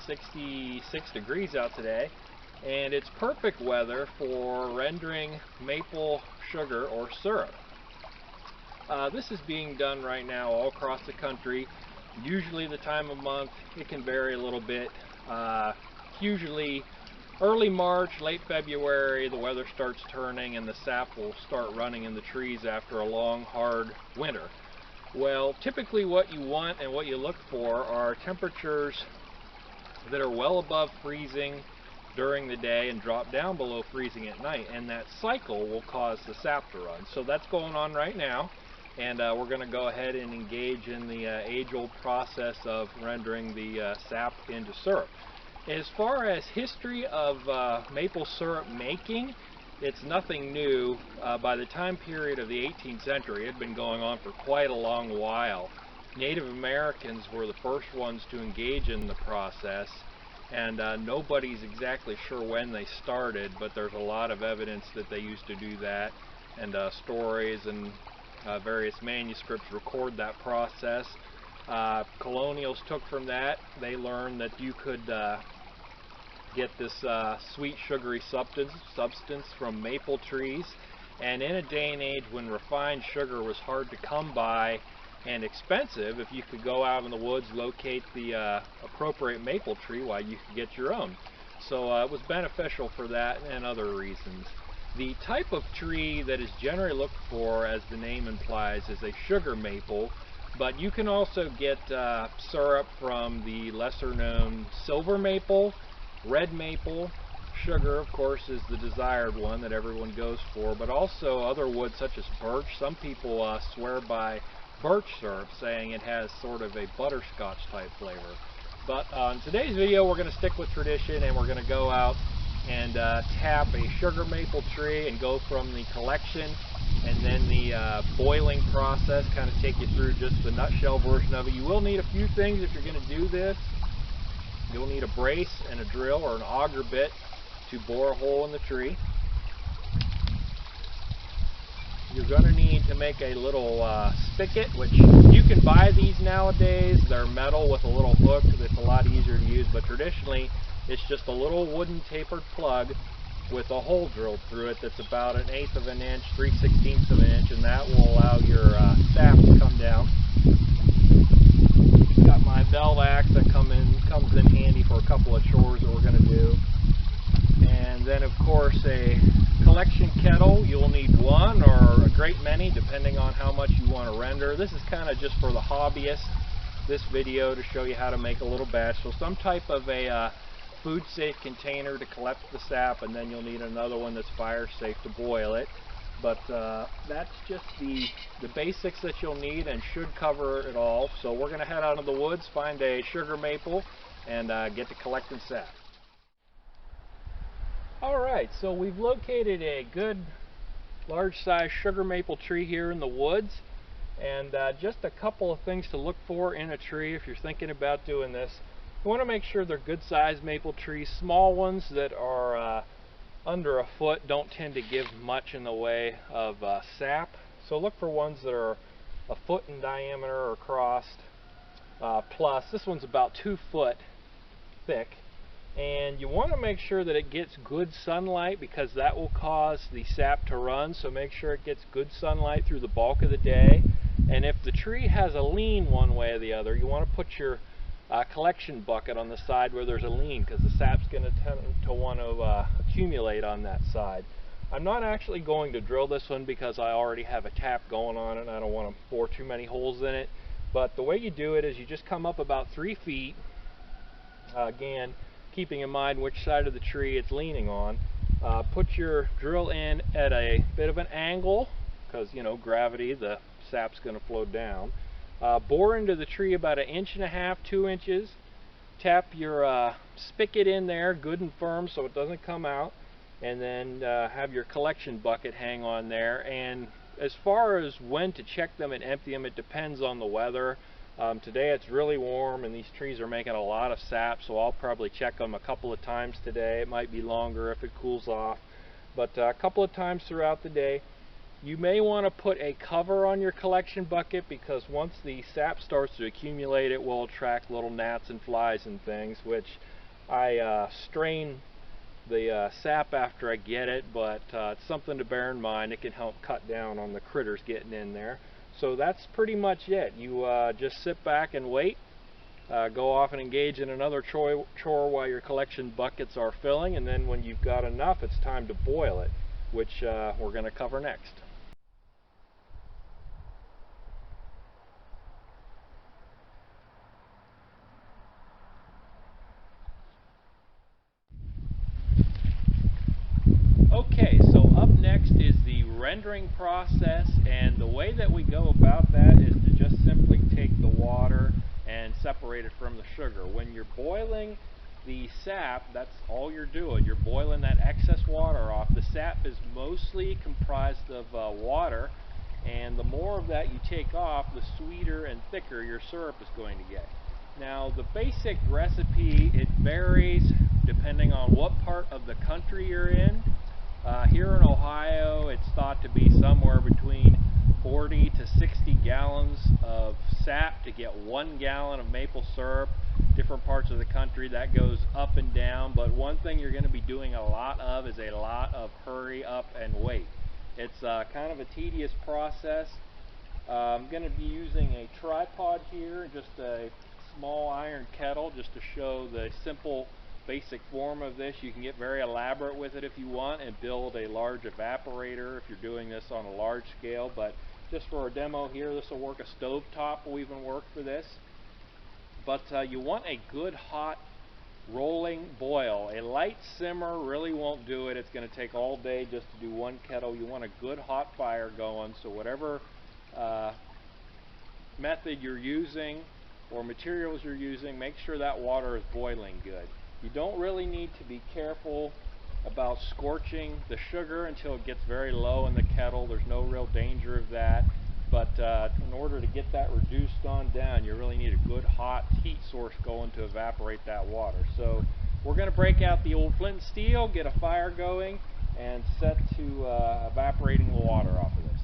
66 degrees out today, and it's perfect weather for rendering maple sugar or syrup. This is being done right now all across the country. Usually the time of month, it can vary a little bit. Usually early March, late February, the weather starts turning and the sap will start running in the trees after a long, hard winter. Well, typically what you want and what you look for are temperatures that are well above freezing during the day and drop down below freezing at night, and that cycle will cause the sap to run. So that's going on right now, and we're going to go ahead and engage in the age-old process of rendering the sap into syrup. As far as history of maple syrup making, it's nothing new. By the time period of the 18th century, it had been going on for quite a long while. Native Americans were the first ones to engage in the process, and nobody's exactly sure when they started, but there's a lot of evidence that they used to do that, and stories and various manuscripts record that process. Colonials took from that. They learned that you could get this sweet sugary substance from maple trees, and in a day and age when refined sugar was hard to come by and expensive, if you could go out in the woods, locate the appropriate maple tree, why, you could get your own. So it was beneficial for that and other reasons. The type of tree that is generally looked for, as the name implies, is a sugar maple, but you can also get syrup from the lesser known silver maple, red maple. Sugar, of course, is the desired one that everyone goes for, but also other woods such as birch. Some people swear by birch syrup, saying it has sort of a butterscotch type flavor. But on today's video, we're going to stick with tradition, and we're going to go out and tap a sugar maple tree and go from the collection and then the boiling process, kind of take you through just the nutshell version of it. You will need a few things if you're going to do this. You'll need a brace and a drill or an auger bit to bore a hole in the tree. You're going to need to make a little spigot, which you can buy these nowadays. They're metal with a little hook that's a lot easier to use, but traditionally it's just a little wooden tapered plug with a hole drilled through it that's about 1/8 of an inch, 3/16 of an inch, and that will allow your sap to come down. Got my belt axe that comes in handy for a couple of chores that we're going to do. And then, of course, a collection kettle. You'll need one or a great many depending on how much you want to render. This is kind of just for the hobbyist, this video, to show you how to make a little batch. So some type of a food safe container to collect the sap, and then you'll need another one that's fire safe to boil it. But that's just the basics that you'll need and should cover it all. So we're going to head out into the woods, find a sugar maple, and get to collecting sap. Alright, so we've located a good large size sugar maple tree here in the woods, and just a couple of things to look for in a tree if you're thinking about doing this. You want to make sure they're good sized maple trees. Small ones that are under a foot don't tend to give much in the way of sap, so look for ones that are a foot in diameter or crossed plus. This one's about 2 foot thick, and you want to make sure that it gets good sunlight because that will cause the sap to run. So make sure it gets good sunlight through the bulk of the day. And if the tree has a lean one way or the other, you want to put your collection bucket on the side where there's a lean, because the sap's going to tend to want to accumulate on that side. I'm not actually going to drill this one because I already have a tap going on it and I don't want to bore too many holes in it. But the way you do it is you just come up about 3 feet, again keeping in mind which side of the tree it's leaning on. Put your drill in at a bit of an angle because, you know, gravity, the sap's going to flow down. Bore into the tree about 1.5 to 2 inches. Tap your spigot in there good and firm so it doesn't come out, and then have your collection bucket hang on there. And as far as when to check them and empty them, it depends on the weather. Today it's really warm and these trees are making a lot of sap, so I'll probably check them a couple of times today. It might be longer if it cools off, but a couple of times throughout the day. You may want to put a cover on your collection bucket, because once the sap starts to accumulate, it will attract little gnats and flies and things, which I strain the sap after I get it, but it's something to bear in mind. It can help cut down on the critters getting in there. So that's pretty much it. You just sit back and wait. Go off and engage in another chore while your collection buckets are filling, and then when you've got enough, it's time to boil it, which we're going to cover next. Okay, so up next is the rendering process, and the way that we go about that is to just simply take the water and separate it from the sugar. When you're boiling the sap, that's all you're doing. You're boiling that excess water off. The sap is mostly comprised of water, and the more of that you take off, the sweeter and thicker your syrup is going to get. Now, the basic recipe, it varies depending on what part of the country you're in. Here in Ohio, it's thought to be somewhere between 40 to 60 gallons of sap to get 1 gallon of maple syrup. Different parts of the country that goes up and down, but one thing you're going to be doing a lot of is a lot of hurry up and wait. It's kind of a tedious process. I'm going to be using a tripod here, just a small iron kettle, just to show the simple basic form of this. You can get very elaborate with it if you want and build a large evaporator if you're doing this on a large scale, but just for a demo here, this will work. A stovetop will even work for this. But you want a good hot rolling boil. A light simmer really won't do it. It's going to take all day just to do one kettle. You want a good hot fire going, so whatever method you're using or materials you're using, make sure that water is boiling good. You don't really need to be careful about scorching the sugar until it gets very low in the kettle. There's no real danger of that. But in order to get that reduced on down, you really need a good hot heat source going to evaporate that water. So we're going to break out the old flint and steel, get a fire going, and set to evaporating the water off of this.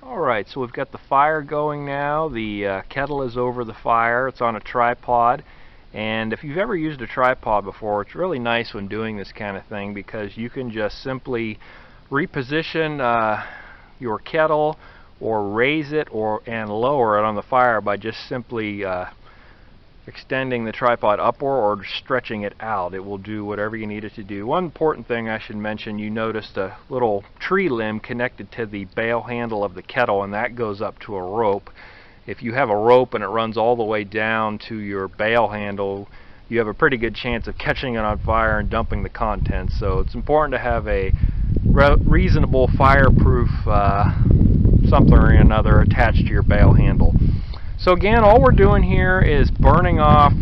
Alright, so we've got the fire going now. The kettle is over the fire. It's on a tripod. And if you've ever used a tripod before, it's really nice when doing this kind of thing, because you can just simply reposition your kettle or raise it and lower it on the fire by just simply extending the tripod upward or stretching it out. It will do whatever you need it to do. One important thing I should mention, you noticed a little tree limb connected to the bail handle of the kettle, and that goes up to a rope. If you have a rope and it runs all the way down to your bail handle, you have a pretty good chance of catching it on fire and dumping the contents. So it's important to have a reasonable fireproof something or another attached to your bail handle. So again, all we're doing here is burning off,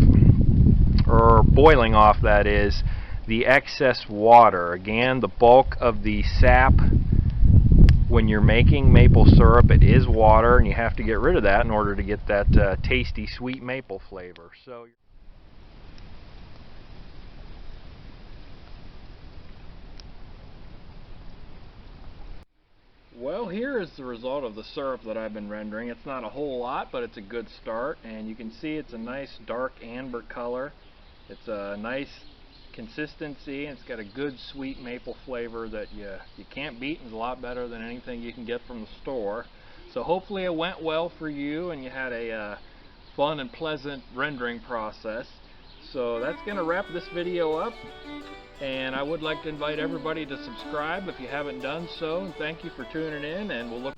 or boiling off that is, the excess water. Again, the bulk of the sap when you're making maple syrup, it is water, and you have to get rid of that in order to get that tasty sweet maple flavor. So well, here is the result of the syrup that I've been rendering. It's not a whole lot, but it's a good start, and you can see it's a nice dark amber color. It's a nice consistency, and it's got a good sweet maple flavor that you can't beat, and is a lot better than anything you can get from the store. So hopefully it went well for you and you had a fun and pleasant rendering process. So that's going to wrap this video up, and I would like to invite everybody to subscribe if you haven't done so, and thank you for tuning in, and we'll look